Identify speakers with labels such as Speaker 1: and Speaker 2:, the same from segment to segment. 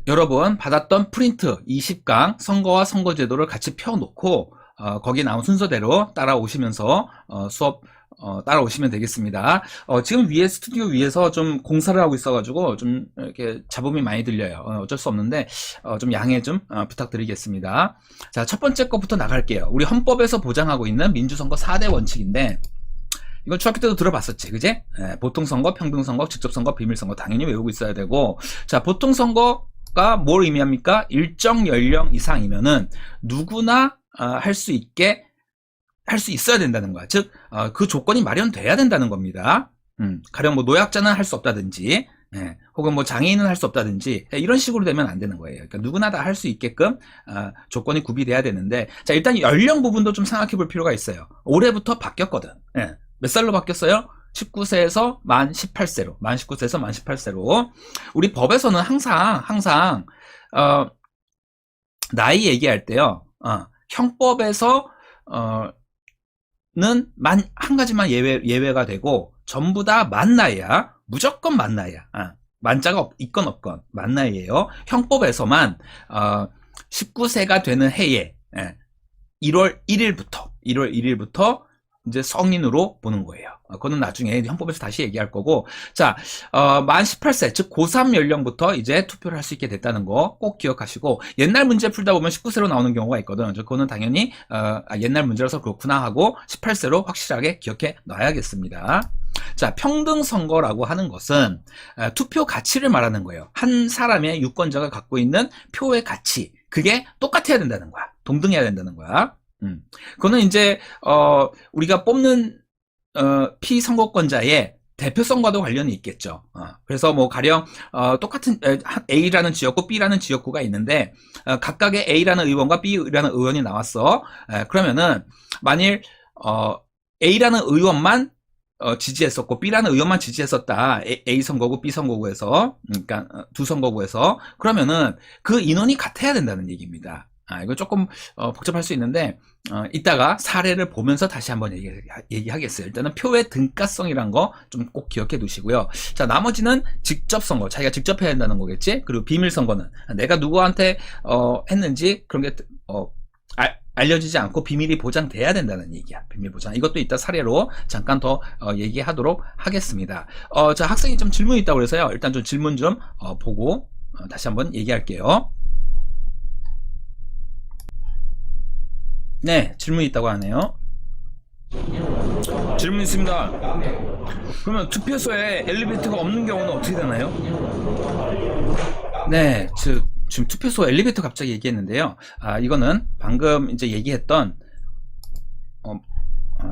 Speaker 1: 여러분 받았던 프린트 20강 선거와 선거제도를 같이 펴놓고 거기 나온 순서대로 따라오시면서 수업 따라오시면 되겠습니다. 지금 위에 스튜디오 위에서 좀 공사를 하고 있어가지고 좀 이렇게 잡음이 많이 들려요. 어쩔 수 없는데 좀 양해 좀 부탁드리겠습니다. 자, 첫 번째 것부터 나갈게요. 우리 헌법에서 보장하고 있는 민주선거 4대 원칙인데 이건 중학교 때도 들어봤었지, 그지? 보통선거, 평등선거, 직접선거, 비밀선거 당연히 외우고 있어야 되고, 자, 보통선거가 뭘 의미합니까? 일정 연령 이상이면은 누구나 할 수 있어야 된다는 거야. 즉, 그 조건이 마련돼야 된다는 겁니다. 가령 뭐 노약자는 할 수 없다든지, 혹은 뭐 장애인은 할 수 없다든지, 이런 식으로 되면 안 되는 거예요. 그러니까 누구나 다 할 수 있게끔 조건이 구비돼야 되는데, 자, 일단 연령 부분도 좀 생각해 볼 필요가 있어요. 올해부터 바뀌었거든. 몇 살로 바뀌었어요? 19세에서 만 18세로. 만 19세에서 만 18세로. 우리 법에서는 항상, 나이 얘기할 때요, 형법에서, 한 가지만 예외가 되고, 전부 다 만 나이야. 무조건 만 나이야. 만자가 있건 없건 만 나이예요. 형법에서만, 19세가 되는 해에, 1월 1일부터 이제 성인으로 보는 거예요. 그거는 나중에 헌법에서 다시 얘기할 거고, 자, 만 18세, 즉 고3 연령부터 이제 투표를 할 수 있게 됐다는 거 꼭 기억하시고, 옛날 문제 풀다 보면 19세로 나오는 경우가 있거든. 그거는 당연히 옛날 문제라서 그렇구나 하고 18세로 확실하게 기억해 놔야겠습니다. 자, 평등선거라고 하는 것은 투표 가치를 말하는 거예요. 한 사람의 유권자가 갖고 있는 표의 가치, 그게 똑같아야 된다는 거야. 동등해야 된다는 거야. 그거는 이제 우리가 뽑는 피선거권자의 대표성과도 관련이 있겠죠. 그래서 뭐 가령 똑같은 A라는 지역구, B라는 지역구가 있는데 각각의 A라는 의원과 B라는 의원이 나왔어. 그러면은 만일 A라는 의원만 지지했었고 B라는 의원만 지지했었다. A 선거구, B 선거구에서, 그러니까 두 선거구에서, 그러면은 그 인원이 같아야 된다는 얘기입니다. 이거 조금 복잡할 수 있는데 이따가 사례를 보면서 다시 한번 얘기하겠어요. 일단은 표의 등가성이란 거 좀 꼭 기억해 두시고요. 자, 나머지는 직접 선거, 자기가 직접 해야 된다는 거겠지. 그리고 비밀 선거는 내가 누구한테 했는지 그런 게 알려지지 않고 비밀이 보장돼야 된다는 얘기야. 비밀 보장. 이것도 이따 사례로 잠깐 더 얘기하도록 하겠습니다. 자, 학생이 좀 질문이 있다고 그래서요. 일단 좀 질문 좀 보고 다시 한번 얘기할게요. 네, 질문이 있다고 하네요. 질문 있습니다. 그러면 투표소에 엘리베이터가 없는 경우는 어떻게 되나요? 네, 지금 투표소 엘리베이터 갑자기 얘기했는데요. 이거는 방금 이제 얘기했던,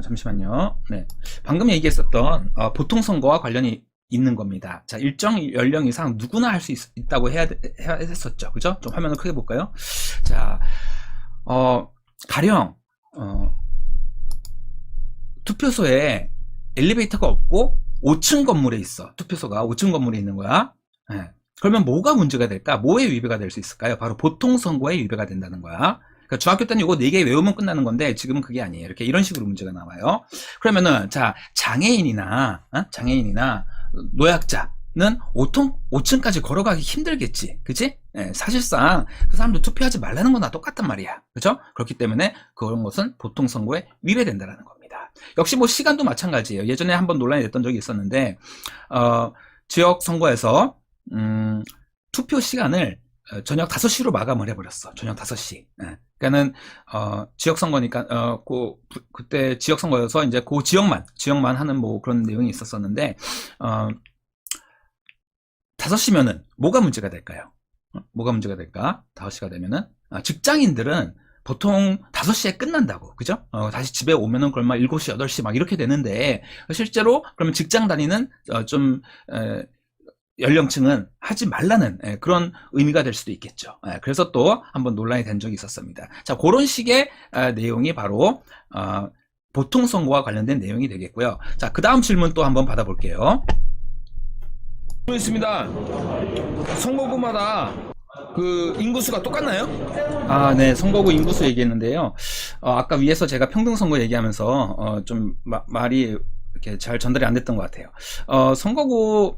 Speaker 1: 잠시만요. 네. 방금 얘기했었던, 보통선거와 관련이 있는 겁니다. 자, 일정 연령 이상 누구나 할 수 있다고 해야 했었죠. 그죠? 좀 화면을 크게 볼까요? 자, 가령 투표소에 엘리베이터가 없고 5층 건물에 있어. 투표소가 5층 건물에 있는 거야. 그러면 뭐가 문제가 될까? 뭐에 위배가 될 수 있을까요? 바로 보통선거에 위배가 된다는 거야. 그러니까 중학교 때는 이거 4개 외우면 끝나는 건데 지금은 그게 아니에요. 이런 식으로 문제가 나와요. 그러면은 자, 장애인이나 노약자는 5층까지 걸어가기 힘들겠지. 그치? 사실상 그 사람들 투표하지 말라는 거나 똑같단 말이야. 그죠? 그렇기 때문에 그런 것은 보통선거에 위배된다는 겁니다. 역시 뭐 시간도 마찬가지예요. 예전에 한번 논란이 됐던 적이 있었는데 지역선거에서 투표 시간을 저녁 5시로 마감을 해버렸어. 저녁 5시. 그러니까는 지역선거니까 그때 지역선거여서 이제 그 지역만 하는 뭐 그런 내용이 있었었는데 5시면은 뭐가 문제가 될까요? 뭐가 문제가 될까? 5시가 되면은 직장인들은 보통 5시에 끝난다고, 그죠? 다시 집에 오면은 그럼 막 7시, 8시 막 이렇게 되는데 실제로 그러면 직장 다니는 좀 연령층은 하지 말라는 그런 의미가 될 수도 있겠죠. 그래서 또 한번 논란이 된 적이 있었습니다. 자, 그런 식의 내용이 바로 보통선거와 관련된 내용이 되겠고요. 자, 그 다음 질문 또 한번 받아볼게요. 있습니다. 선거구마다 그 인구수가 똑같나요? 네, 선거구 인구수 얘기했는데요. 아까 위에서 제가 평등선거 얘기하면서 좀 말이 이렇게 잘 전달이 안 됐던 것 같아요. 선거구의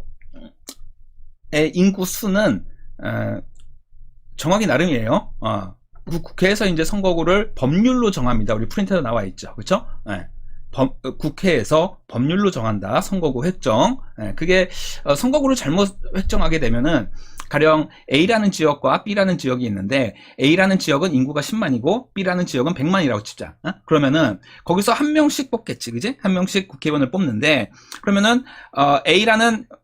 Speaker 1: 인구수는 정하기 나름이에요. 국회에서 이제 선거구를 법률로 정합니다. 우리 프린터에 나와 있죠. 그렇죠? 예. 국회에서 법률로 정한다. 선거구 획정. 예, 그게 선거구를 잘못 획정하게 되면은 가령 A라는 지역과 B라는 지역이 있는데 A라는 지역은 인구가 10만이고 B라는 지역은 100만이라고 치자. 그러면은 거기서 한 명씩 뽑겠지. 그지? 한 명씩 국회의원을 뽑는데 그러면은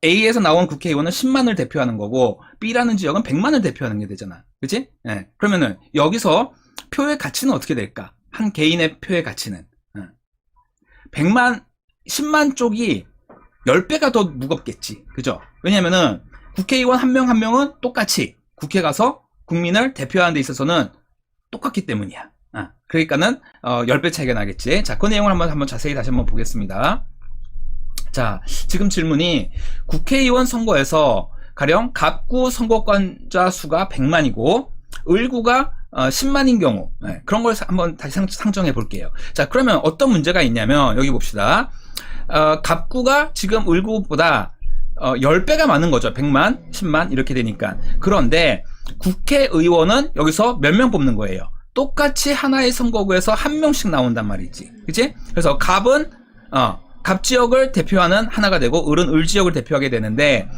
Speaker 1: A에서 나온 국회의원은 10만을 대표하는 거고 B라는 지역은 100만을 대표하는 게 되잖아. 그지? 예. 그러면은 여기서 표의 가치는 어떻게 될까? 한 개인의 표의 가치는 10만 쪽이 10배가 더 무겁겠지. 그죠? 왜냐면은 국회의원 한 명 한 명은 똑같이 국회 가서 국민을 대표하는 데 있어서는 똑같기 때문이야. 그러니까는 10배 차이가 나겠지. 자, 그 내용을 한번 자세히 다시 한번 보겠습니다. 자, 지금 질문이 국회의원 선거에서 가령 갑구 선거권자 수가 100만이고 을구가 10만인 경우, 그런 걸 한번 다시 상정해 볼게요. 자, 그러면 어떤 문제가 있냐면 여기 봅시다. 갑구가 지금 을구보다 10배가 많은 거죠. 100만, 10만 이렇게 되니까. 그런데 국회의원은 여기서 몇 명 뽑는 거예요. 똑같이 하나의 선거구에서 한 명씩 나온단 말이지. 그치? 그래서 갑은 갑 지역을 대표하는 하나가 되고 을은 을 지역을 대표하게 되는데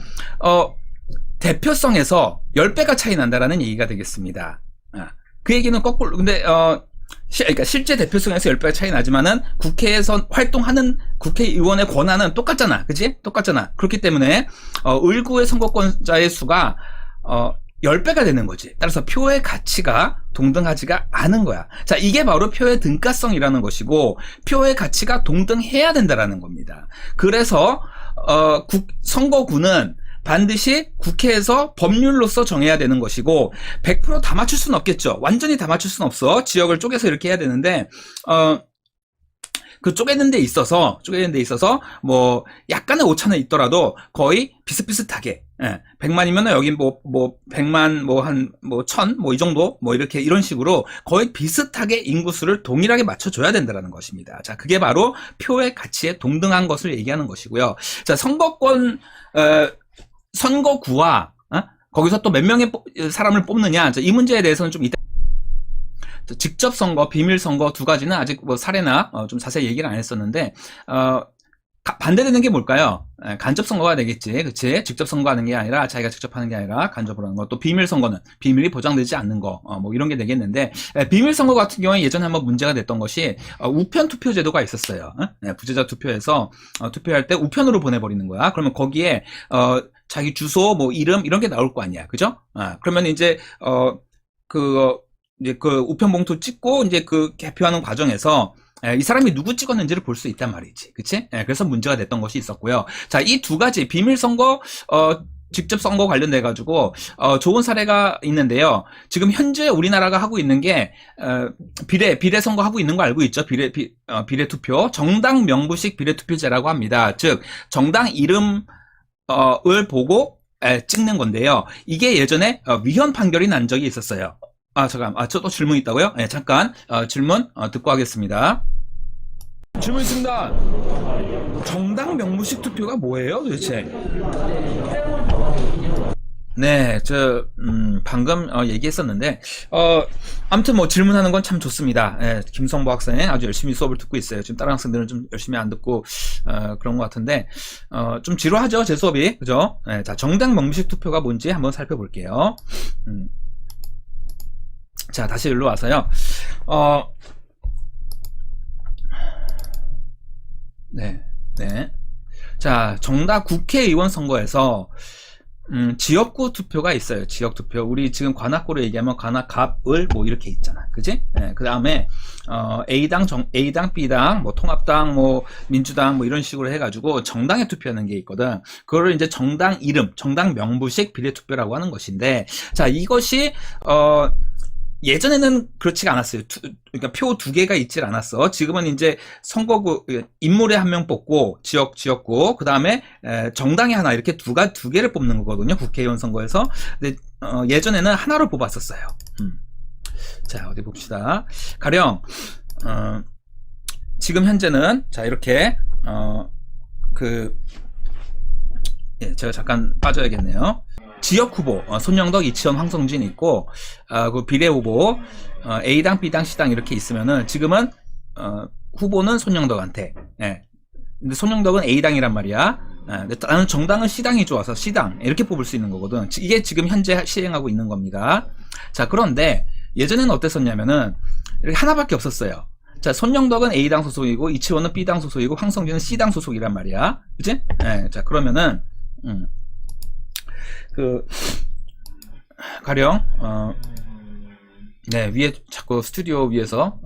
Speaker 1: 대표성에서 10배가 차이 난다라는 얘기가 되겠습니다. 그 얘기는 거꾸로 근데 그러니까 실제 대표성에서 10배가 차이 나지만은 국회에서 활동하는 국회의원의 권한은 똑같잖아. 그치? 똑같잖아. 그렇기 때문에 을구의 선거권자의 수가 10배가 되는 거지. 따라서 표의 가치가 동등하지가 않은 거야. 자, 이게 바로 표의 등가성이라는 것이고 표의 가치가 동등해야 된다라는 겁니다. 그래서 선거구는 반드시 국회에서 법률로서 정해야 되는 것이고 100% 다 맞출 수는 없겠죠. 완전히 다 맞출 수는 없어. 지역을 쪼개서 이렇게 해야 되는데 그 쪼개는 데 있어서 뭐 약간의 오차는 있더라도 거의 비슷비슷하게 100만이면은 여기 뭐 100만 뭐 1000 뭐 이 정도 뭐 이렇게 이런 식으로 거의 비슷하게 인구수를 동일하게 맞춰줘야 된다는 것입니다. 자, 그게 바로 표의 가치에 동등한 것을 얘기하는 것이고요. 자, 선거구와 거기서 또 몇 명의 사람을 뽑느냐, 이 문제에 대해서는 좀 이따 직접 선거, 비밀 선거 두 가지는 아직 뭐 사례나 좀 자세히 얘기를 안 했었는데 반대되는 게 뭘까요? 간접 선거가 되겠지, 그치? 직접 선거하는 게 아니라 자기가 직접 하는 게 아니라 간접으로 하는 거. 또 비밀 선거는 비밀이 보장되지 않는 거, 뭐 이런 게 되겠는데 비밀 선거 같은 경우에 예전에 한번 문제가 됐던 것이 우편 투표 제도가 있었어요. 부재자 투표에서 투표할 때 우편으로 보내버리는 거야. 그러면 거기에 자기 주소, 뭐 이름 이런 게 나올 거 아니야, 그죠? 그러면 이제 그 우편 봉투 찍고 이제 그 개표하는 과정에서 이 사람이 누구 찍었는지를 볼 수 있단 말이지. 그치? 그래서 문제가 됐던 것이 있었고요. 자, 이 두 가지 비밀 선거, 직접 선거 관련돼 가지고 좋은 사례가 있는데요. 지금 현재 우리나라가 하고 있는 게 비례 선거 하고 있는 거 알고 있죠? 비례 투표, 정당 명부식 비례 투표제라고 합니다. 즉 정당 이름을 보고 찍는 건데요. 이게 예전에 위헌 판결이 난 적이 있었어요. 잠깐, 저 또 질문 있다고요? 네, 잠깐, 질문, 듣고 하겠습니다. 질문 있습니다. 정당 명부식 투표가 뭐예요, 도대체? 네, 방금, 얘기했었는데, 아무튼 뭐 질문하는 건 참 좋습니다. 예, 김성보 학생 아주 열심히 수업을 듣고 있어요. 지금 다른 학생들은 좀 열심히 안 듣고, 그런 것 같은데, 좀 지루하죠, 제 수업이. 그죠? 예, 자, 정당 명부식 투표가 뭔지 한번 살펴볼게요. 자, 다시 일로 와서요. 네. 자, 정당 국회의원 선거에서 지역구 투표가 있어요. 지역 투표. 우리 지금 관악구로 얘기하면 관악, 갑, 을 뭐 이렇게 있잖아. 그지? 네, 그다음에 A당, B당, 뭐 통합당, 뭐 민주당 뭐 이런 식으로 해 가지고 정당에 투표하는 게 있거든. 그거를 이제 정당 이름, 정당 명부식 비례 투표라고 하는 것인데, 자, 이것이 예전에는 그렇지가 않았어요. 그러니까 표 두 개가 있질 않았어. 지금은 이제 선거구 인물에 한 명 뽑고 지역구 그 다음에 정당에 하나 이렇게 두 개를 뽑는 거거든요. 국회의원 선거에서. 근데 예전에는 하나로 뽑았었어요. 자, 어디 봅시다. 가령 지금 현재는 자 이렇게 제가 잠깐 빠져야겠네요. 지역 후보 손영덕, 이치원, 황성진 있고 그 비례 후보 A당, B당, C당 이렇게 있으면은 지금은 후보는 손영덕한테. 예. 근데 손영덕은 A당이란 말이야. 근데 나는 정당은 C당이 좋아서 C당 이렇게 뽑을 수 있는 거거든. 이게 지금 현재 시행하고 있는 겁니다. 자, 그런데 예전에는 어땠었냐면은 이렇게 하나밖에 없었어요. 자, 손영덕은 A당 소속이고 이치원은 B당 소속이고 황성진은 C당 소속이란 말이야. 그치? 네, 자, 그러면은 가령 네, 위에 자꾸 스튜디오 위에서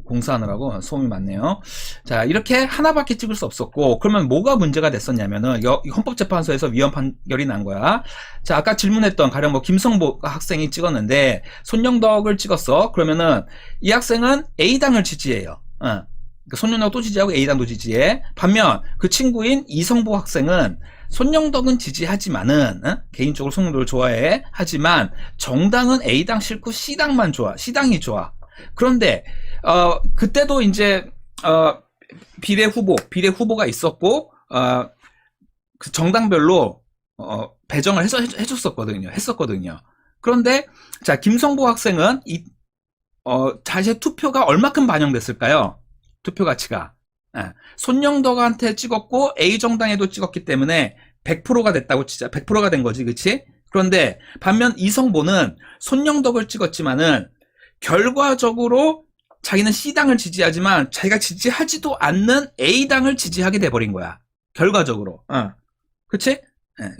Speaker 1: 공사하느라고 소음이 많네요. 자, 이렇게 하나밖에 찍을 수 없었고, 그러면 뭐가 문제가 됐었냐면은 헌법재판소에서 위헌 판결이 난 거야. 자, 아까 질문했던 가령 뭐 김성보 학생이 찍었는데 손영덕을 찍었어. 그러면은 이 학생은 A당을 지지해요. 손영덕도 지지하고 A당도 지지해. 반면 그 친구인 이성보 학생은 손영덕은 지지하지만은 개인적으로 손영덕을 좋아해. 하지만 정당은 A당 싫고 C당만 좋아. C당이 좋아. 그런데 그때도 이제 비례 후보가 있었고 그 정당별로 배정을 했었거든요. 그런데 자, 김성보 학생은 자신의 투표가 얼마큼 반영됐을까요? 투표 가치가 손영덕한테 찍었고 A정당에도 찍었기 때문에 100%가 됐다고 치자. 100%가 된 거지, 그치? 그런데 반면 이성보는 손영덕을 찍었지만은 결과적으로 자기는 C당을 지지하지만 자기가 지지하지도 않는 A당을 지지하게 돼버린 거야. 결과적으로. 그치?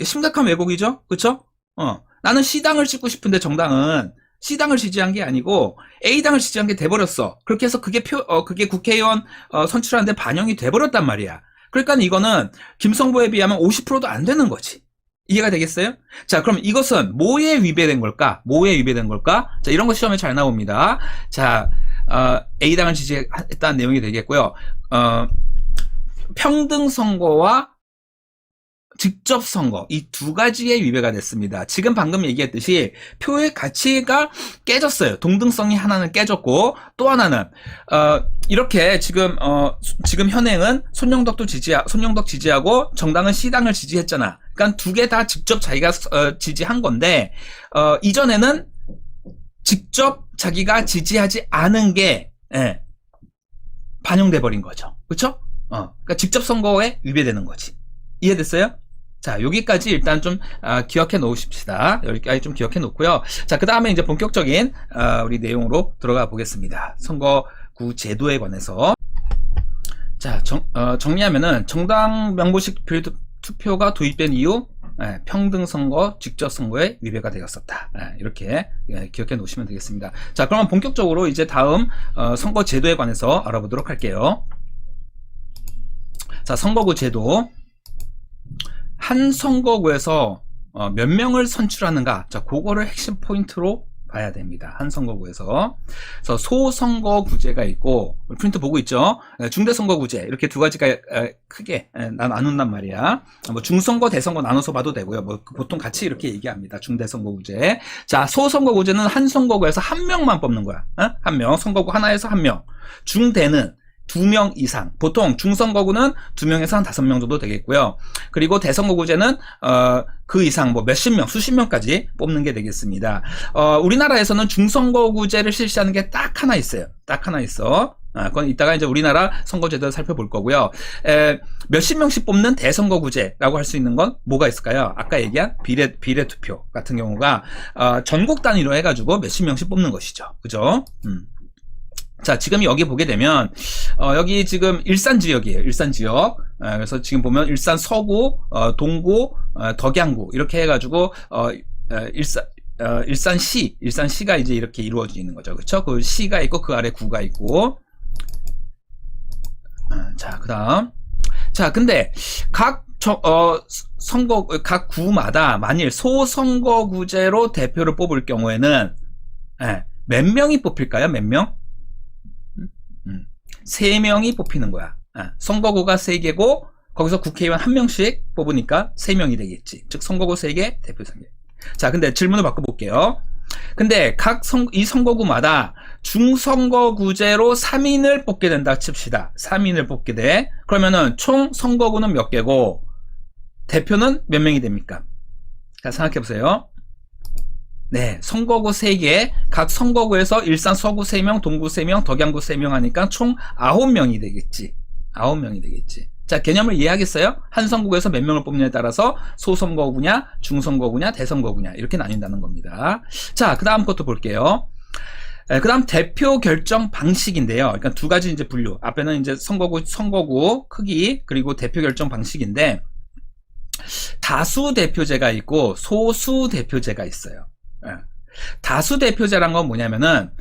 Speaker 1: 심각한 왜곡이죠? 그쵸? 나는 C당을 찍고 싶은데 정당은 C당을 지지한 게 아니고 A당을 지지한 게 돼버렸어. 그렇게 해서 그게 국회의원 선출하는데 반영이 돼버렸단 말이야. 그러니까 이거는 김성보에 비하면 50%도 안 되는 거지. 이해가 되겠어요? 자, 그럼 이것은 뭐에 위배된 걸까? 자, 이런 거 시험에 잘 나옵니다. 자, A당을 지지했다는 내용이 되겠고요. 평등선거와 직접선거, 이 두 가지의 위배가 됐습니다. 지금 방금 얘기했듯이 표의 가치가 깨졌어요. 동등성이 하나는 깨졌고, 또 하나는 이렇게 지금 현행은 손영덕 지지하고 정당은 C당을 지지했잖아. 그러니까 두 개 다 직접 자기가 지지한 건데, 이전에는 직접 자기가 지지하지 않은 게 반영돼 버린 거죠. 그렇죠? 그러니까 직접 선거에 위배되는 거지. 이해됐어요? 자, 여기까지 일단 좀 기억해 놓으십시다. 여기까지 좀 기억해 놓고요. 자, 그 다음에 이제 본격적인 우리 내용으로 들어가 보겠습니다. 선거구 제도에 관해서. 자, 정리하면은 정당 명부식 투표가 도입된 이후 평등선거, 직접선거에 위배가 되었었다. 이렇게 기억해 놓으시면 되겠습니다. 자, 그러면 본격적으로 이제 다음 선거 제도에 관해서 알아보도록 할게요. 자, 선거구 제도. 한 선거구에서 몇 명을 선출하는가? 자, 그거를 핵심 포인트로 봐야 됩니다. 한 선거구에서. 그래서 소선거구제가 있고, 프린트 보고 있죠? 중대선거구제. 이렇게 두 가지가 크게 나눈단 말이야. 뭐 중선거, 대선거 나눠서 봐도 되고요. 뭐 보통 같이 이렇게 얘기합니다. 중대선거구제. 자, 소선거구제는 한 선거구에서 한 명만 뽑는 거야. 한 명. 선거구 하나에서 한 명. 중대는 2명 이상. 보통 중선거구는 2명에서 한 5명 정도 되겠고요. 그리고 대선거구제는 그 이상 뭐 몇십 명, 수십 명까지 뽑는 게 되겠습니다. 우리나라에서는 중선거구제를 실시하는 게 딱 하나 있어요. 딱 하나 있어. 그건 이따가 이제 우리나라 선거제도를 살펴볼 거고요. 몇십 명씩 뽑는 대선거구제라고 할 수 있는 건 뭐가 있을까요? 아까 얘기한 비례투표 같은 경우가 전국 단위로 해가지고 몇십 명씩 뽑는 것이죠. 그죠? 자, 지금 여기 보게 되면 여기 지금 일산 지역이에요. 일산 지역. 그래서 지금 보면 일산 서구, 동구, 덕양구 이렇게 해가지고 일산시가 이제 이렇게 이루어지는 거죠. 그렇죠? 그 시가 있고 그 아래 구가 있고. 자, 그다음. 자, 근데 각 구마다 만일 소선거구제로 대표를 뽑을 경우에는 몇 명이 뽑힐까요? 몇 명? 3명이 뽑히는 거야. 선거구가 3개고 거기서 국회의원 1명씩 뽑으니까 3명이 되겠지. 즉 선거구 3개, 대표 3개. 자, 근데 질문을 바꿔볼게요. 근데 이 선거구마다 중선거구제로 3인을 뽑게 된다 칩시다. 3인을 뽑게 돼. 그러면은 총 선거구는 몇 개고 대표는 몇 명이 됩니까? 자, 생각해보세요. 네, 선거구 3개, 각 선거구에서 일산 서구 3명, 동구 3명, 덕양구 3명 하니까 총 9명이 되겠지. 9명이 되겠지. 자, 개념을 이해하겠어요? 한 선거구에서 몇 명을 뽑느냐에 따라서 소선거구냐, 중선거구냐, 대선거구냐 이렇게 나뉜다는 겁니다. 자, 그 다음 것도 볼게요. 그 다음 대표 결정 방식인데요. 그러니까 두 가지 이제 분류. 앞에는 이제 선거구 크기, 그리고 대표 결정 방식인데, 다수 대표제가 있고 소수 대표제가 있어요. 다수 대표제란 건 뭐냐면은,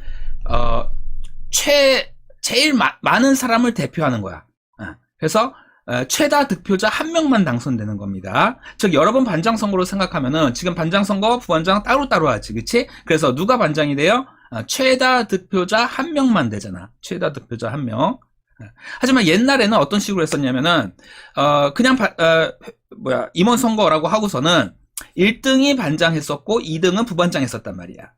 Speaker 1: 제일 많은 사람을 대표하는 거야. 그래서, 최다 득표자 1명만 당선되는 겁니다. 즉 여러 번 반장선거로 생각하면은 지금 반장선거, 부반장 따로따로 하지, 그치? 그래서 누가 반장이 돼요? 최다 득표자 1명만 되잖아. 최다 득표자 1명. 하지만 옛날에는 어떤 식으로 했었냐면은 그냥 임원 선거라고 하고서는 1등이 반장했었고 2등은 부반장했었단 말이야.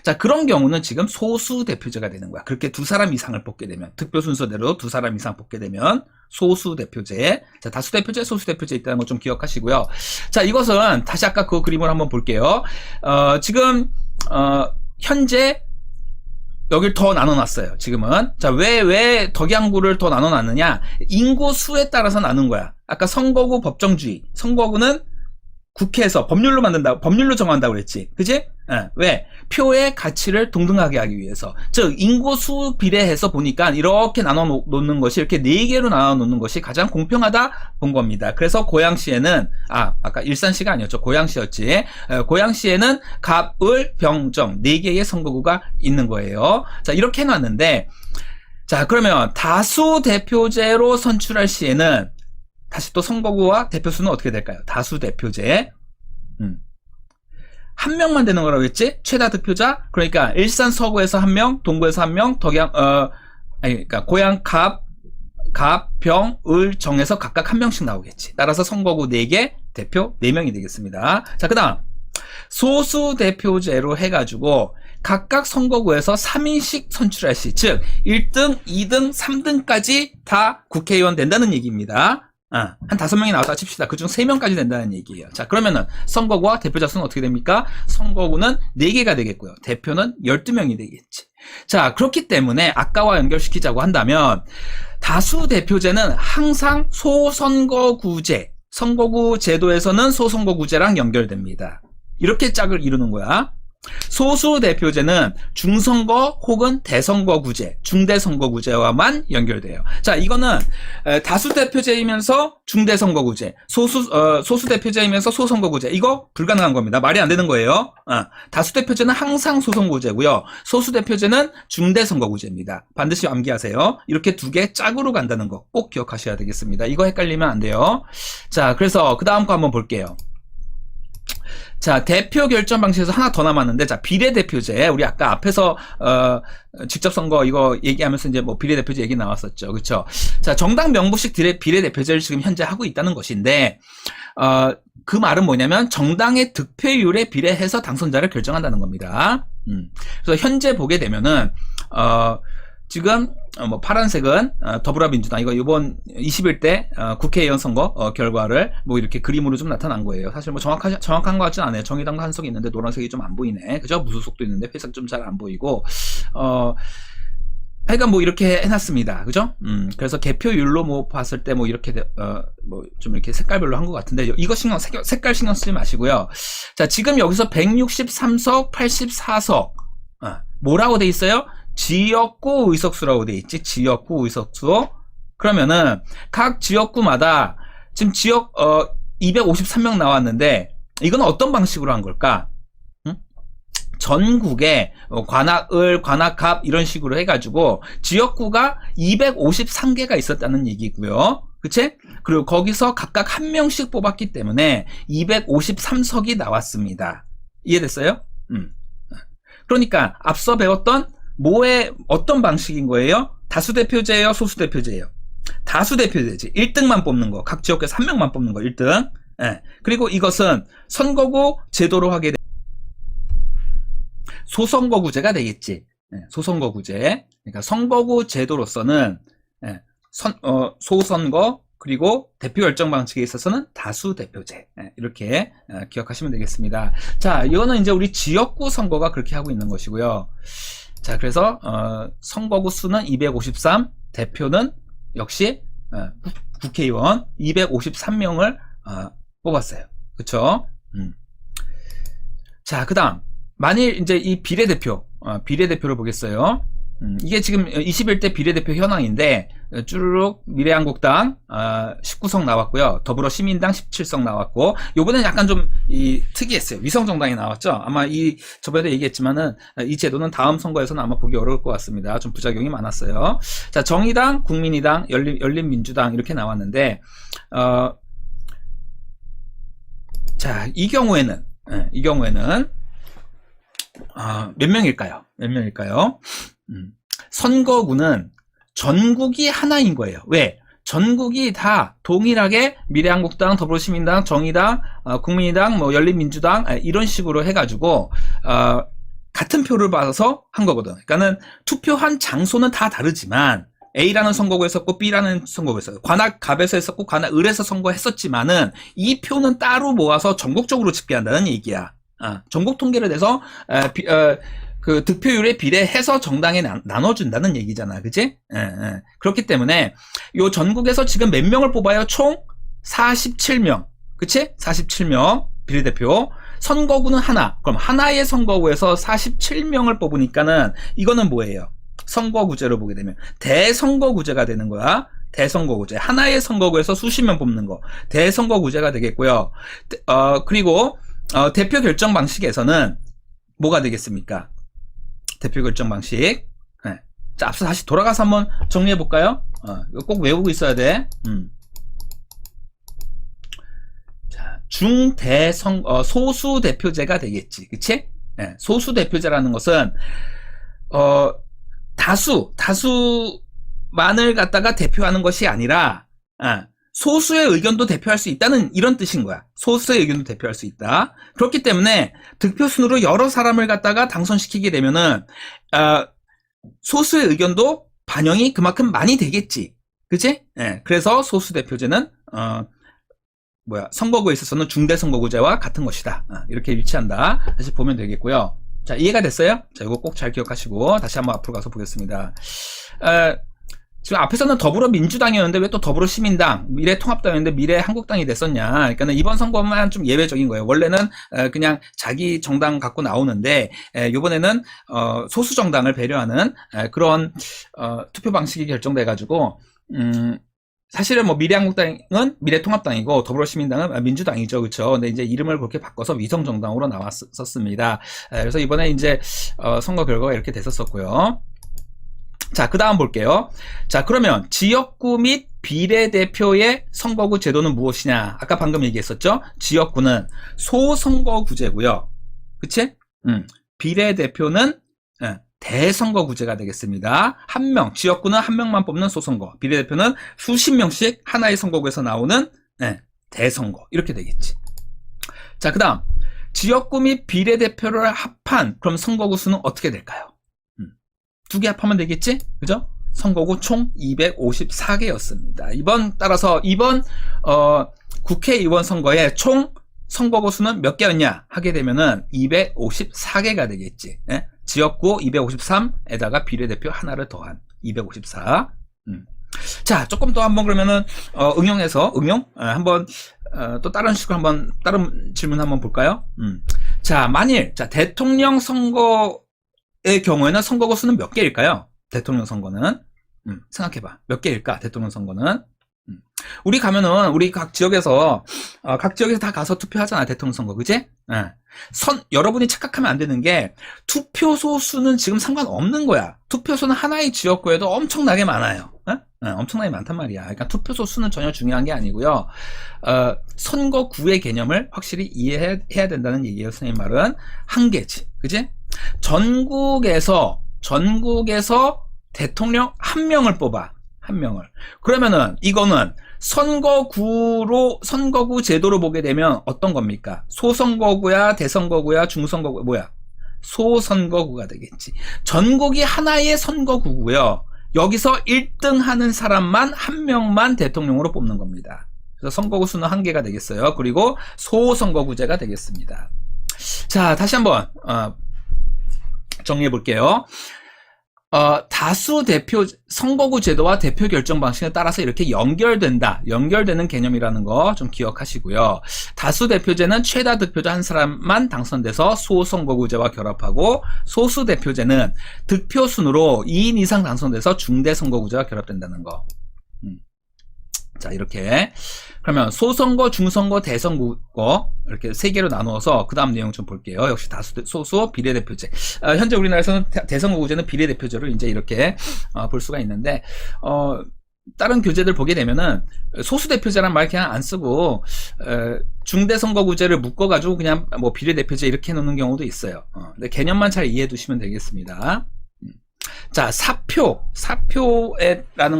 Speaker 1: 자, 그런 경우는 지금 소수 대표제가 되는 거야. 그렇게 두 사람 이상을 뽑게 되면, 득표 순서대로 두 사람 이상 뽑게 되면 소수 대표제. 자, 다수 대표제, 소수 대표제 있다는 거 좀 기억하시고요. 자, 이것은 다시 아까 그 그림을 한번 볼게요. 지금 현재 여길 더 나눠놨어요. 지금은. 자, 왜 덕양구를 더 나눠놨느냐? 인구 수에 따라서 나눈 거야. 아까 선거구 법정주의. 선거구는 국회에서 법률로 정한다고 그랬지. 그지? 왜? 표의 가치를 동등하게 하기 위해서. 즉, 인구수 비례해서 보니까 이렇게 나눠 놓는 것이, 이렇게 4개로 나눠 놓는 것이 가장 공평하다 본 겁니다. 그래서 고양시에는, 아까 일산시가 아니었죠. 고양시였지. 고양시에는 갑, 을, 병, 정 4개의 선거구가 있는 거예요. 자, 이렇게 해놨는데, 자, 그러면 다수 대표제로 선출할 시에는 다시 또 선거구와 대표수는 어떻게 될까요? 다수 대표제. 1명만 되는 거라고 했지? 최다 득표자? 그러니까 일산 서구에서 1명, 동구에서 1명, 그러니까 고양 갑, 병, 을, 정에서 각각 1명씩 나오겠지. 따라서 선거구 4개, 대표 4명이 되겠습니다. 자, 그 다음 소수 대표제로 해가지고 각각 선거구에서 3인씩 선출할 시, 즉 1등, 2등, 3등까지 다 국회의원 된다는 얘기입니다. 한 5명이 나왔다 칩시다. 그중 3명까지 된다는 얘기예요. 자, 그러면은 선거구와 대표자 수는 어떻게 됩니까? 선거구는 4개가 되겠고요. 대표는 12명이 되겠지. 자, 그렇기 때문에 아까와 연결시키자고 한다면 다수 대표제는 항상 소선거구제, 선거구 제도에서는 소선거구제랑 연결됩니다. 이렇게 짝을 이루는 거야. 소수 대표제는 중선거 혹은 대선거구제, 중대선거구제와만 연결돼요. 자, 이거는 다수 대표제이면서 중대선거구제, 소수 대표제이면서 소선거구제, 이거 불가능한 겁니다. 말이 안 되는 거예요. 다수 대표제는 항상 소선거구제고요. 소수 대표제는 중대선거구제입니다. 반드시 암기하세요. 이렇게 두 개 짝으로 간다는 거 꼭 기억하셔야 되겠습니다. 이거 헷갈리면 안 돼요. 자, 그래서 그 다음 거 한번 볼게요. 자, 대표 결정 방식에서 하나 더 남았는데, 자, 비례대표제. 우리 아까 앞에서, 직접 선거 이거 얘기하면서 이제 뭐 비례대표제 얘기 나왔었죠. 그쵸? 자, 정당 명부식 비례대표제를 지금 현재 하고 있다는 것인데, 그 말은 뭐냐면, 정당의 득표율에 비례해서 당선자를 결정한다는 겁니다. 그래서 현재 보게 되면은, 지금 뭐 파란색은 더불어민주당, 이거 이번 21대 국회의원 선거 결과를 뭐 이렇게 그림으로 좀 나타난 거예요. 사실 뭐 정확한 것 같진 않아요. 정의당도 한석이 있는데 노란색이 좀 안 보이네. 그죠? 무소속도 있는데 회색 좀 잘 안 보이고, 하여간 뭐 이렇게 해놨습니다. 그죠? 그래서 개표율로 뭐 봤을 때 뭐 이렇게 뭐 좀 이렇게 색깔별로 한 것 같은데, 이거 색깔 신경 쓰지 마시고요. 자, 지금 여기서 163석, 84석 뭐라고 돼 있어요? 지역구 의석수라고 돼 있지. 지역구 의석수. 그러면은 각 지역구마다 지금 지역 253명 나왔는데, 이건 어떤 방식으로 한 걸까? 전국에 관악을, 관악갑 이런 식으로 해가지고 지역구가 253개가 있었다는 얘기고요. 그치? 그리고 거기서 각각 1명씩 뽑았기 때문에 253석이 나왔습니다. 이해됐어요? 그러니까 앞서 배웠던 어떤 방식인 거예요? 다수대표제예요? 소수대표제예요? 다수대표제지. 1등만 뽑는 거. 각 지역에서 1명만 뽑는 거. 1등. 예. 그리고 이것은 선거구 제도로 하게 되면 소선거구제가 되겠지. 예. 소선거구제. 그러니까 선거구 제도로서는 소선거, 그리고 대표 결정 방식에 있어서는 다수 대표제. 이렇게 기억하시면 되겠습니다. 자, 이거는 이제 우리 지역구 선거가 그렇게 하고 있는 것이고요. 자, 그래서 선거구 수는 253, 대표는 역시 국회의원 253명을 뽑았어요. 그쵸? 자, 그 다음 만일 이제 이 비례대표를 보겠어요. 이게 지금 21대 비례대표 현황인데 쭈루룩 미래한국당 19석 나왔고요. 더불어시민당 17석 나왔고, 요번엔 약간 좀 특이했어요. 위성정당이 나왔죠. 아마 저번에도 얘기했지만은 이 제도는 다음 선거에서는 아마 보기 어려울 것 같습니다. 좀 부작용이 많았어요. 자, 정의당, 국민의당, 열린민주당 이렇게 나왔는데 자, 이 경우에는 몇 명일까요? 선거구는 전국이 하나인 거예요. 왜? 전국이 다 동일하게 미래한국당, 더불어시민당, 정의당, 국민의당, 열린민주당 이런 식으로 해가지고 같은 표를 받아서 한 거거든. 그러니까는 투표한 장소는 다 다르지만 A라는 선거구에 있었고 B라는 선거구에 있었고 관악갑에서 했었고 관악을에서 선거했었지만은 이 표는 따로 모아서 전국적으로 집계한다는 얘기야. 전국 통계를 내서 그 득표율에 비례해서 정당에 나눠준다는 얘기잖아. 그치? 그렇기 때문에 요 전국에서 지금 몇 명을 뽑아요? 총 47명. 그치? 47명 비례대표. 선거구는 하나. 그럼 하나의 선거구에서 47명을 뽑으니까는 이거는 뭐예요? 선거구제로 보게 되면 대선거구제가 되는 거야. 대선거구제. 하나의 선거구에서 수십 명 뽑는 거. 대선거구제가 되겠고요. 그리고 대표 결정 방식에서는 뭐가 되겠습니까? 대표 결정 방식. 자, 앞서 다시 돌아가서 한번 정리해 볼까요? 꼭 외우고 있어야 돼. 자, 소수 대표제가 되겠지. 그치? 소수 대표제라는 것은 다수만을 갖다가 대표하는 것이 아니라 소수의 의견도 대표할 수 있다는 이런 뜻인 거야. 소수의 의견도 대표할 수 있다. 그렇기 때문에 득표순으로 여러 사람을 갖다가 당선시키게 되면은 소수의 의견도 반영이 그만큼 많이 되겠지. 그치? 그래서 소수 대표제는 선거구에 있어서는 중대선거구제와 같은 것이다. 이렇게 위치한다. 다시 보면 되겠고요. 자, 이해가 됐어요? 자, 이거 꼭 잘 기억하시고 다시 한번 앞으로 가서 보겠습니다. 지금 앞에서는 더불어민주당이었는데 왜 또 더불어시민당, 미래통합당이었는데 미래한국당이 됐었냐. 그러니까 이번 선거만 좀 예외적인 거예요. 원래는 그냥 자기 정당 갖고 나오는데 이번에는 소수 정당을 배려하는 그런 투표 방식이 결정돼가지고 사실은 미래한국당은 미래통합당이고 더불어시민당은 민주당이죠. 그렇죠? 근데 이제 이름을 그렇게 바꿔서 위성정당으로 나왔었습니다. 그래서 이번에 이제 선거 결과가 이렇게 됐었고요. 자, 그 다음 볼게요. 자, 그러면 지역구 및 비례대표의 선거구 제도는 무엇이냐? 아까 방금 얘기했었죠? 지역구는 소선거구제고요. 그치? 비례대표는 대선거구제가 되겠습니다. 지역구는 한 명만 뽑는 소선거, 비례대표는 수십 명씩 하나의 선거구에서 나오는 대선거. 이렇게 되겠지. 자, 그 다음 지역구 및 비례대표를 합한 그럼 선거구 수는 어떻게 될까요? 두 개 합하면 되겠지? 그죠? 선거구 총 254개였습니다. 따라서 이번 국회의원 선거에 총 선거구 수는 몇 개였냐 하게 되면은 254개가 되겠지. 지역구 253에다가 비례대표 하나를 더한 254. 자, 조금 더 한번 그러면은 한번 또 다른 질문 한번 볼까요? 자, 만일 대통령 선거의 경우에는 선거구 수는 몇 개일까요? 대통령 선거는 생각해봐. 몇 개일까? 대통령 선거는 우리 가면은 우리 각 지역에서 다 가서 투표하잖아. 대통령 선거, 그지? 여러분이 착각하면 안 되는 게 투표소 수는 지금 상관없는 거야. 투표소는 하나의 지역구에도 엄청나게 많아요. 엄청나게 많단 말이야. 그러니까 투표소 수는 전혀 중요한 게 아니고요. 선거구의 개념을 확실히 이해해야 된다는 얘기예요. 선생님 말은 한계지, 그지? 전국에서 대통령 한 명을 뽑아. 한 명을. 그러면은 이거는 선거구 제도로 보게 되면 어떤 겁니까? 소선거구야, 대선거구야, 중선거구야, 뭐야? 소선거구가 되겠지. 전국이 하나의 선거구고요. 여기서 1등 하는 사람만 한 명만 대통령으로 뽑는 겁니다. 그래서 선거구 수는 1개가 되겠어요. 그리고 소선거구제가 되겠습니다. 자, 다시 한번 정리해 볼게요. 다수 대표 선거구 제도와 대표 결정 방식에 따라서 이렇게 연결되는 개념이라는 거 좀 기억하시고요. 다수 대표제는 최다 득표자 한 사람만 당선돼서 소선거구제와 결합하고, 소수 대표제는 득표 순으로 2인 이상 당선돼서 중대 선거구제와 결합된다는 거. 자, 이렇게. 그러면 소선거, 중선거, 대선거 이렇게 3개로 나누어서 그 다음 내용 좀 볼게요. 역시 다수, 소수, 비례대표제. 현재 우리나라에서는 대선거구제는 비례대표제로 이제 이렇게 볼 수가 있는데, 다른 교재들 보게 되면은 소수대표제란 말 그냥 안 쓰고 중대선거구제를 묶어가지고 그냥 뭐 비례대표제 이렇게 해놓는 경우도 있어요. 근데 개념만 잘 이해해 두시면 되겠습니다. 자, 사표라는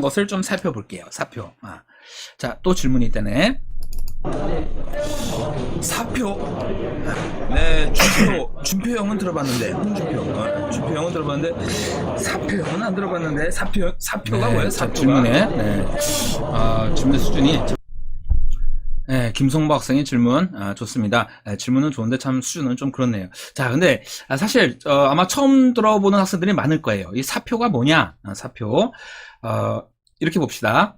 Speaker 1: 것을 좀 살펴볼게요. 사표. 자, 또 질문이 있다네. 사표. 네, 준표형은 들어봤는데, 준표형은 들어봤는데, 사표형은 안 들어봤는데, 사표가 네, 뭐예요? 사표가? 질문에, 네. 질문 수준이. 네, 김성보 학생의 질문, 좋습니다. 질문은 좋은데 참 수준은 좀 그렇네요. 자, 근데, 사실, 아마 처음 들어보는 학생들이 많을 거예요. 이 사표가 뭐냐? 사표. 이렇게 봅시다.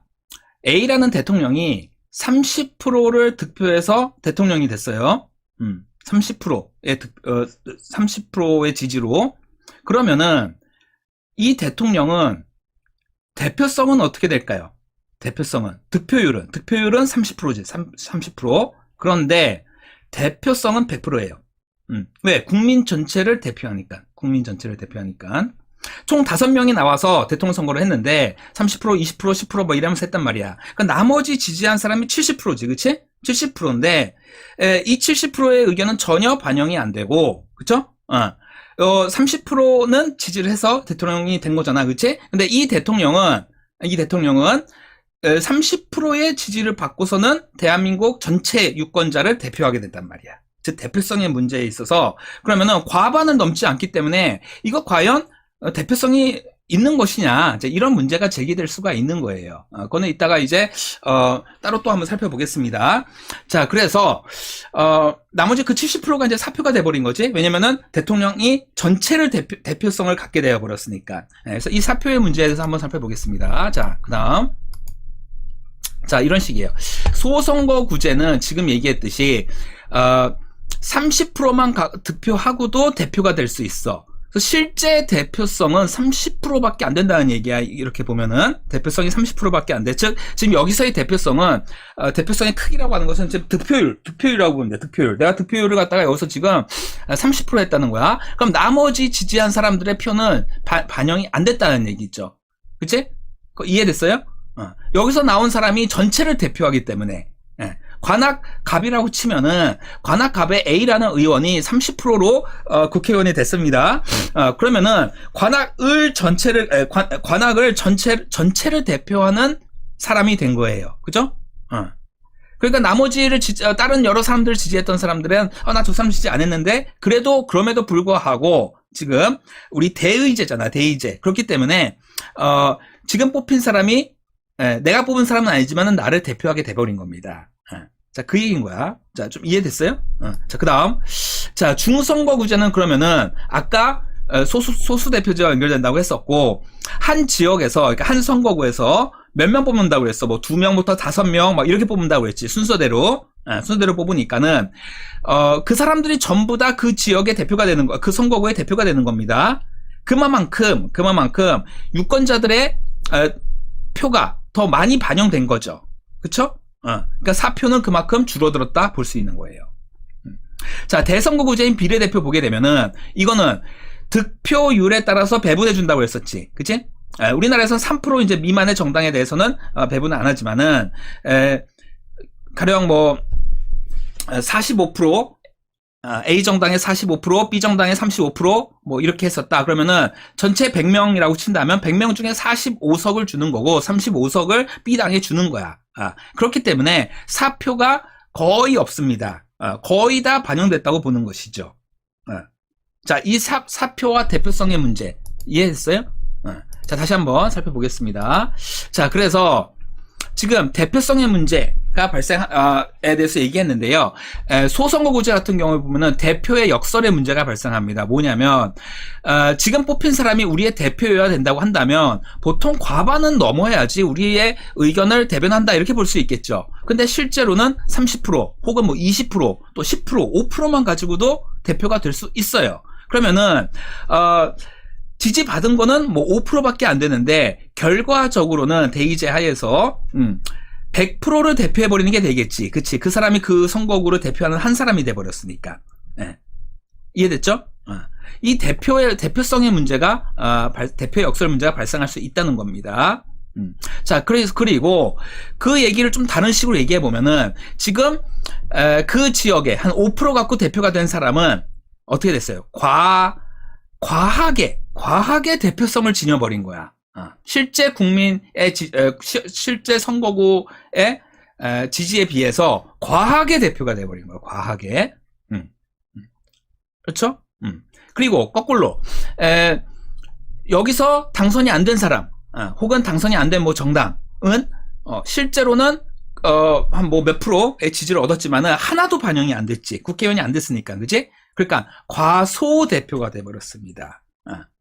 Speaker 1: A라는 대통령이 30%를 득표해서 대통령이 됐어요. 30%의 지지로. 그러면은, 이 대통령은, 대표성은 어떻게 될까요? 대표성은. 득표율은 30%지. 30%. 그런데, 대표성은 100%예요. 왜? 국민 전체를 대표하니까. 총 5명이 나와서 대통령 선거를 했는데 30%, 20%, 10% 뭐 이러면서 했단 말이야. 그러니까 나머지 지지한 사람이 70%지, 그치? 70%인데 이 70%의 의견은 전혀 반영이 안 되고, 그쵸? 30%는 지지를 해서 대통령이 된 거잖아, 그치? 근데 이 대통령은 30%의 지지를 받고서는 대한민국 전체 유권자를 대표하게 된단 말이야. 즉 대표성의 문제에 있어서 그러면은 과반을 넘지 않기 때문에 이거 과연 대표성이 있는 것이냐, 이제 이런 문제가 제기될 수가 있는 거예요. 그거는 이따가 이제 따로 또 한번 살펴보겠습니다. 자, 그래서 나머지 그 70%가 이제 사표가 돼버린 거지. 왜냐면은 대통령이 전체를 대표성을 갖게 되어 버렸으니까. 그래서 이 사표의 문제에 대해서 한번 살펴보겠습니다. 자, 그다음. 자, 이런 식이에요. 소선거구제는 지금 얘기했듯이 30%만 득표하고도 대표가 될 수 있어. 그래서 실제 대표성은 30%밖에 안 된다는 얘기야. 이렇게 보면은 대표성이 30%밖에 안 돼. 즉 지금 여기서의 대표성은 대표성의 크기라고 하는 것은 지금 득표율이라고 보면 돼. 득표율. 내가 득표율을 갖다가 여기서 지금 30% 했다는 거야. 그럼 나머지 지지한 사람들의 표는 반영이 안 됐다는 얘기죠. 그치? 이해됐어요? 여기서 나온 사람이 전체를 대표하기 때문에. 관악갑이라고 치면은 관악갑의 A라는 의원이 30%로 국회의원이 됐습니다. 그러면은 관악을 전체를 대표하는 사람이 된 거예요. 그죠? 그러니까 나머지를 다른 여러 사람들을 지지했던 사람들은 나 저 사람 지지 안 했는데 그럼에도 불구하고 지금 우리 대의제잖아. 대의제. 그렇기 때문에 지금 뽑힌 사람이 내가 뽑은 사람은 아니지만은 나를 대표하게 돼버린 겁니다. 자, 그 얘기인 거야. 자, 좀 이해됐어요? 자, 그 다음. 자, 중선거구제는 그러면은, 아까, 소수 대표제와 연결된다고 했었고, 한 지역에서, 그러니까 한 선거구에서 몇 명 뽑는다고 그랬어. 뭐, 2명부터 5명, 막 이렇게 뽑는다고 그랬지. 순서대로 뽑으니까는, 그 사람들이 전부 다 그 지역의 대표가 되는 거, 그 선거구의 대표가 되는 겁니다. 그만큼, 유권자들의, 표가 더 많이 반영된 거죠. 그쵸? 그러니까 사표는 그만큼 줄어들었다 볼 수 있는 거예요. 자, 대선거구제인 비례대표 보게 되면은 이거는 득표율에 따라서 배분해 준다고 했었지, 그치? 우리나라에서는 3% 이제 미만의 정당에 대해서는 배분을 안 하지만은 가령 뭐 45% A 정당의 45%, B 정당의 35%뭐 이렇게 했었다. 그러면은 전체 100명이라고 친다면 100명 중에 45석을 주는 거고 35석을 B당에 주는 거야. 그렇기 때문에 사표가 거의 없습니다. 거의 다 반영됐다고 보는 것이죠. 자, 이 사표와 대표성의 문제 이해했어요? 자, 다시 한번 살펴보겠습니다. 자, 그래서 지금 대표성의 문제가 발생에 대해서 얘기했는데요. 소선거구제 같은 경우에 보면은 대표의 역설의 문제가 발생합니다. 뭐냐면 지금 뽑힌 사람이 우리의 대표여야 된다고 한다면 보통 과반은 넘어야지 우리의 의견을 대변한다 이렇게 볼 수 있겠죠. 근데 실제로는 30% 혹은 뭐 20% 또 10% 5%만 가지고도 대표가 될 수 있어요. 그러면은 지지받은 거는 뭐 5%밖에 안 되는데 결과적으로는 대의제 하에서 100%를 대표해버리는 게 되겠지. 그치? 그 사람이 그 선거구를 대표하는 한 사람이 돼버렸으니까. 이해됐죠? 이 대표성의 문제가, 대표의 역설 문제가 발생할 수 있다는 겁니다. 자, 그리고 그 얘기를 좀 다른 식으로 얘기해보면은 지금, 그 지역에 한 5% 갖고 대표가 된 사람은 어떻게 됐어요? 과하게 대표성을 지녀버린 거야. 실제 국민의 실제 선거구의 지지에 비해서 과하게 대표가 돼버린 거야. 과하게. 그렇죠? 그리고 거꾸로 여기서 당선이 안 된 사람, 혹은 당선이 안 된 뭐 정당은 실제로는 한 뭐 몇 프로의 지지를 얻었지만은 하나도 반영이 안 됐지. 국회의원이 안 됐으니까, 그지? 그러니까 과소 대표가 돼버렸습니다.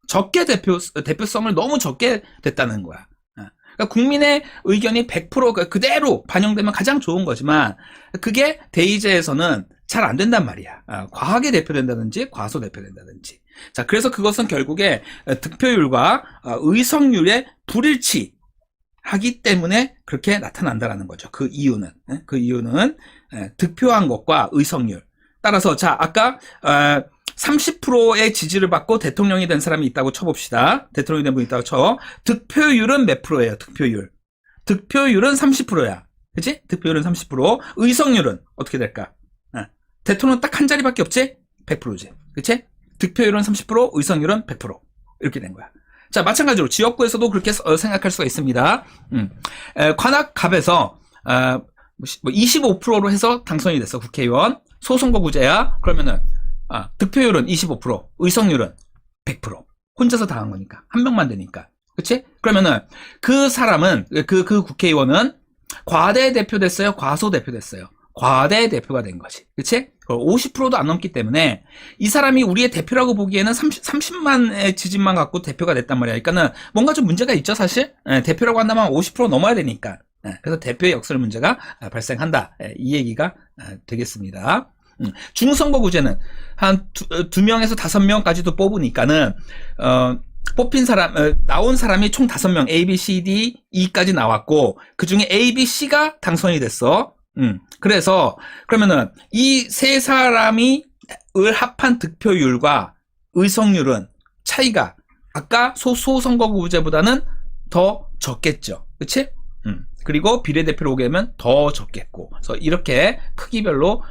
Speaker 1: 적게 대표성을 너무 적게 됐다는 거야. 그러니까 국민의 의견이 100% 그대로 반영되면 가장 좋은 거지만 그게 대의제에서는 잘 안 된단 말이야. 과하게 대표된다든지 과소 대표된다든지. 자, 그래서 그것은 결국에 득표율과 의석률의 불일치 하기 때문에 그렇게 나타난다라는 거죠. 그 이유는 득표한 것과 의석률. 따라서 자, 아까 30%의 지지를 받고 대통령이 된 사람이 있다고 쳐봅시다. 대통령이 된 분이 있다고 쳐. 득표율은 몇 프로예요? 득표율은 30%야. 그치? 득표율은 30%. 의석률은 어떻게 될까? 대통령 딱 한 자리밖에 없지? 100%지. 그치? 득표율은 30%, 의석률은 100%. 이렇게 된 거야. 자, 마찬가지로 지역구에서도 그렇게 생각할 수가 있습니다. 관악갑에서 25%로 해서 당선이 됐어, 국회의원. 소선거구제야. 그러면은 득표율은 25%, 의석률은 100%. 혼자서 다 한 거니까. 한 명만 되니까. 그치? 그러면은 그 사람은, 그 국회의원은 과대 대표됐어요? 과소 대표됐어요? 과대 대표가 된 거지. 그치? 50%도 안 넘기 때문에 이 사람이 우리의 대표라고 보기에는 30만의 지지만 갖고 대표가 됐단 말이야. 그러니까는 뭔가 좀 문제가 있죠, 사실? 대표라고 한다면 50% 넘어야 되니까. 그래서 대표의 역설 문제가 발생한다. 이 얘기가 되겠습니다. 중선거구제는 한 2명에서 5명까지도 뽑으니까는 뽑힌 사람, 나온 사람이 총 5명, A, B, C, D, E까지 나왔고 그 중에 A, B, C가 당선이 됐어. 그래서 그러면은 이 세 사람이 합한 득표율과 의석률은 차이가 아까 소선거구제보다는 더 적겠죠. 그치? 그리고 비례대표로 오게 되면 더 적겠고. 그래서 이렇게 크기별로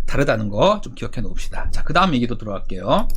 Speaker 1: 다르다는 거 좀 기억해 놓읍시다. 자, 그 다음 얘기도 들어갈게요.